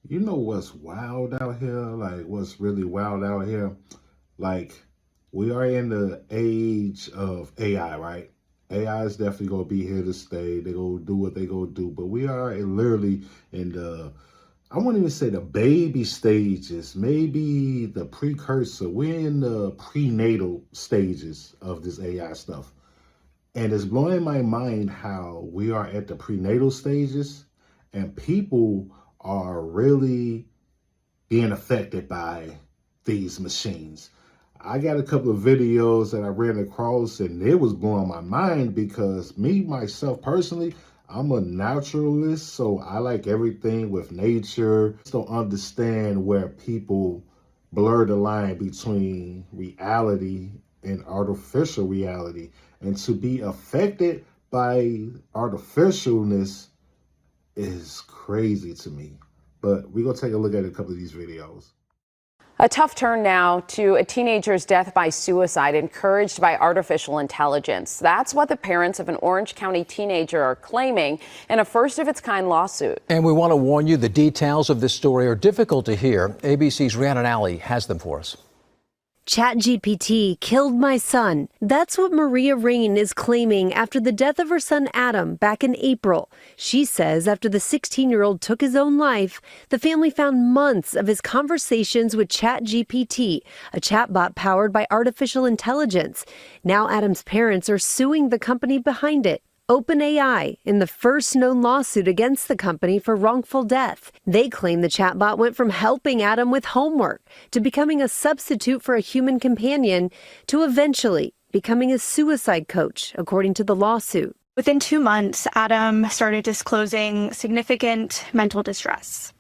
You know what's wild out here? Like, what's really wild out here? Like, we are in the age of AI, right? AI is definitely going to be here to stay. They're going to do what they're going to do. But we are literally in the, I won't even say the baby stages, maybe the precursor. We're in the prenatal stages of this AI stuff. And it's blowing my mind how we are at the prenatal stages and people are really being affected by these machines. I got a couple of videos that I ran across and it was blowing my mind because me, myself personally, I'm a naturalist, so I like everything with nature. I don't understand where people blur the line between reality and artificial reality. And to be affected by artificialness is crazy to me. But we're going to take a look at a couple of these videos. A tough turn now to a teenager's death by suicide encouraged by artificial intelligence. That's what the parents of an Orange County teenager are claiming in a first-of-its-kind lawsuit. And we want to warn you, the details of this story are difficult to hear. ABC's Rhiannon Alley has them for us. ChatGPT killed my son. That's what Maria Rain is claiming after the death of her son Adam back in April. She says after the 16-year-old took his own life, the family found months of his conversations with ChatGPT, a chatbot powered by artificial intelligence. Now Adam's parents are suing the company behind it, OpenAI, in the first known lawsuit against the company for wrongful death. They claim the chatbot went from helping Adam with homework to becoming a substitute for a human companion to eventually becoming a suicide coach, according to the lawsuit. Within 2 months, Adam started disclosing significant mental distress.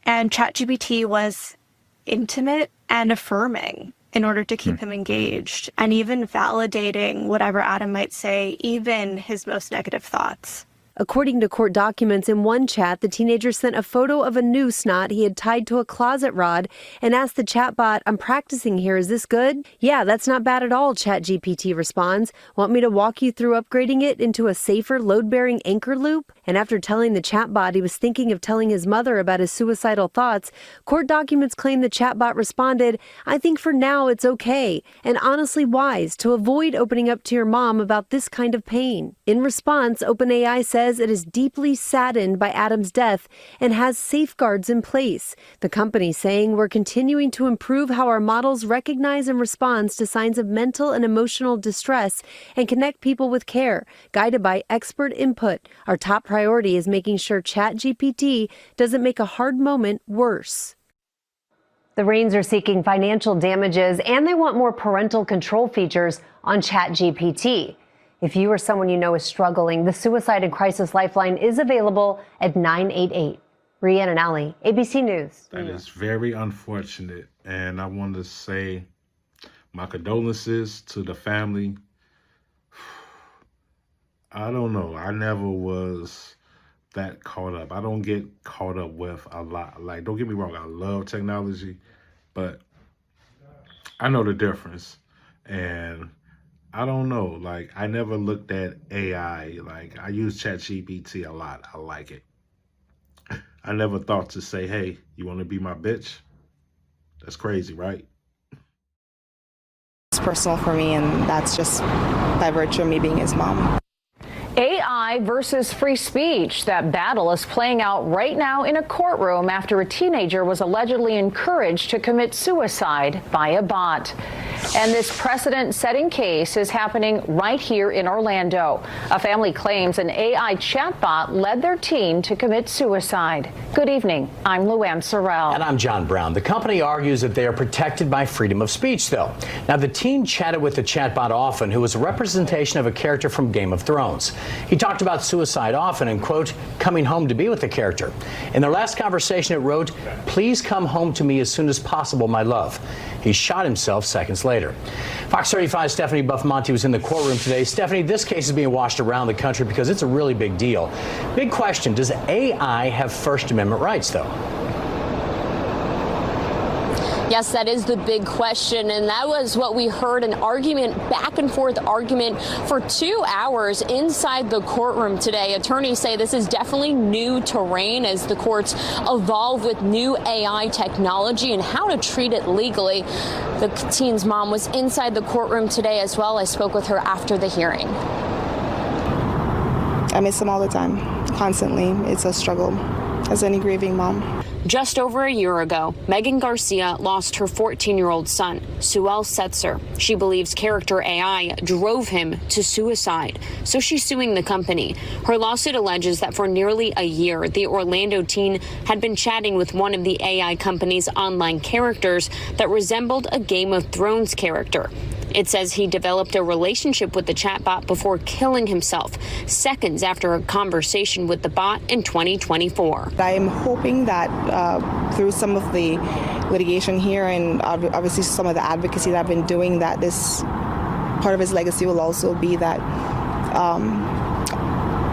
And ChatGPT was intimate and affirming in order to keep him engaged, and even validating whatever Adam might say, even his most negative thoughts. According to court documents, in one chat, the teenager sent a photo of a noose knot he had tied to a closet rod and asked the chatbot, "I'm practicing here, is this good?" "Yeah, that's not bad at all," ChatGPT responds. "Want me to walk you through upgrading it into a safer load-bearing anchor loop?" And after telling the chatbot he was thinking of telling his mother about his suicidal thoughts, court documents claim the chatbot responded, "I think for now it's okay, and honestly wise to avoid opening up to your mom about this kind of pain." In response, OpenAI says it is deeply saddened by Adam's death and has safeguards in place. The company saying we're continuing to improve how our models recognize and respond to signs of mental and emotional distress and connect people with care, guided by expert input. Our top priority is making sure ChatGPT doesn't make a hard moment worse. The Rains are seeking financial damages and they want more parental control features on ChatGPT. If you or someone you know is struggling, the Suicide and Crisis Lifeline is available at 988. Rhiannon Alley, ABC News. That is very unfortunate. And I want to say my condolences to the family. I don't know. I never was that caught up. I don't get caught up with a lot. Like, don't get me wrong, I love technology, but I know the difference. And I don't know, like, I never looked at AI, like, I use ChatGPT a lot, I like it. I never thought to say, hey, you want to be my bitch? That's crazy, right? It's personal for me, and that's just by virtue of me being his mom. AI versus free speech. That battle is playing out right now in a courtroom after a teenager was allegedly encouraged to commit suicide by a bot. And this precedent-setting case is happening right here in Orlando. A family claims an AI chatbot led their teen to commit suicide. Good evening. I'm Luann Sorrell. And I'm John Brown. The company argues that they are protected by freedom of speech, though. Now, the teen chatted with the chatbot often, who was a representation of a character from Game of Thrones. He talked about suicide often and, quote, coming home to be with the character. In their last conversation, it wrote, "Please come home to me as soon as possible, my love." He shot himself seconds later. Fox 35's Stephanie Buffmonte was in the courtroom today. Stephanie, this case is being watched around the country because it's a really big deal. Big question, does AI have First Amendment rights, though? Yes, that is the big question, and that was what we heard, an argument, back and forth argument for 2 hours inside the courtroom today. Attorneys say this is definitely new terrain as the courts evolve with new AI technology and how to treat it legally. The teen's mom was inside the courtroom today as well. I spoke with her after the hearing. I miss him all the time, constantly. It's a struggle as any grieving mom. Just over a year ago, Megan Garcia lost her 14-year-old son, Suel Setzer. She believes character AI drove him to suicide, so she's suing the company. Her lawsuit alleges that for nearly a year, the Orlando teen had been chatting with one of the AI company's online characters that resembled a Game of Thrones character. It says he developed a relationship with the chatbot before killing himself seconds after a conversation with the bot in 2024. I am hoping that through some of the litigation here and obviously some of the advocacy that I've been doing, that this part of his legacy will also be that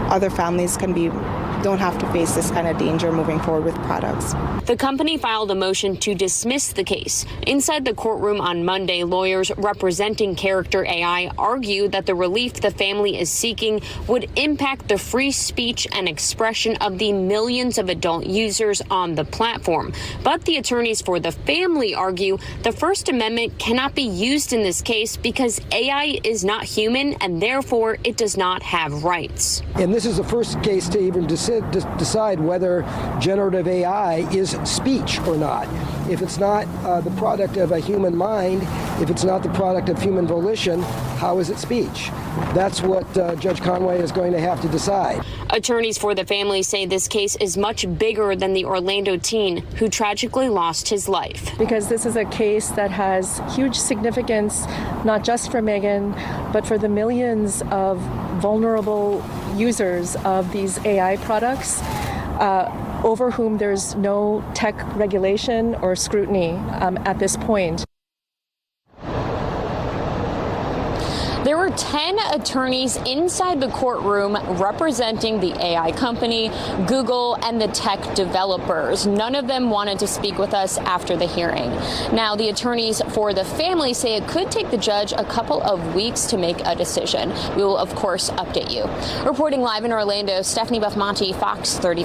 other families don't have to face this kind of danger moving forward with products. The company filed a motion to dismiss the case. Inside the courtroom on Monday, lawyers representing character AI argued that the relief the family is seeking would impact the free speech and expression of the millions of adult users on the platform. But the attorneys for the family argue the First Amendment cannot be used in this case because AI is not human and therefore it does not have rights. And this is the first case to even decide whether generative AI is speech or not. If it's not the product of a human mind, if it's not the product of human volition, how is it speech? That's what Judge Conway is going to have to decide. Attorneys for the family say this case is much bigger than the Orlando teen who tragically lost his life. Because this is a case that has huge significance, not just for Megan, but for the millions of vulnerable users of these AI products over whom there's no tech regulation or scrutiny at this point. There were 10 attorneys inside the courtroom representing the AI company, Google, and the tech developers. None of them wanted to speak with us after the hearing. Now, the attorneys for the family say it could take the judge a couple of weeks to make a decision. We will, of course, update you. Reporting live in Orlando, Stephanie Buffmonti, Fox 35.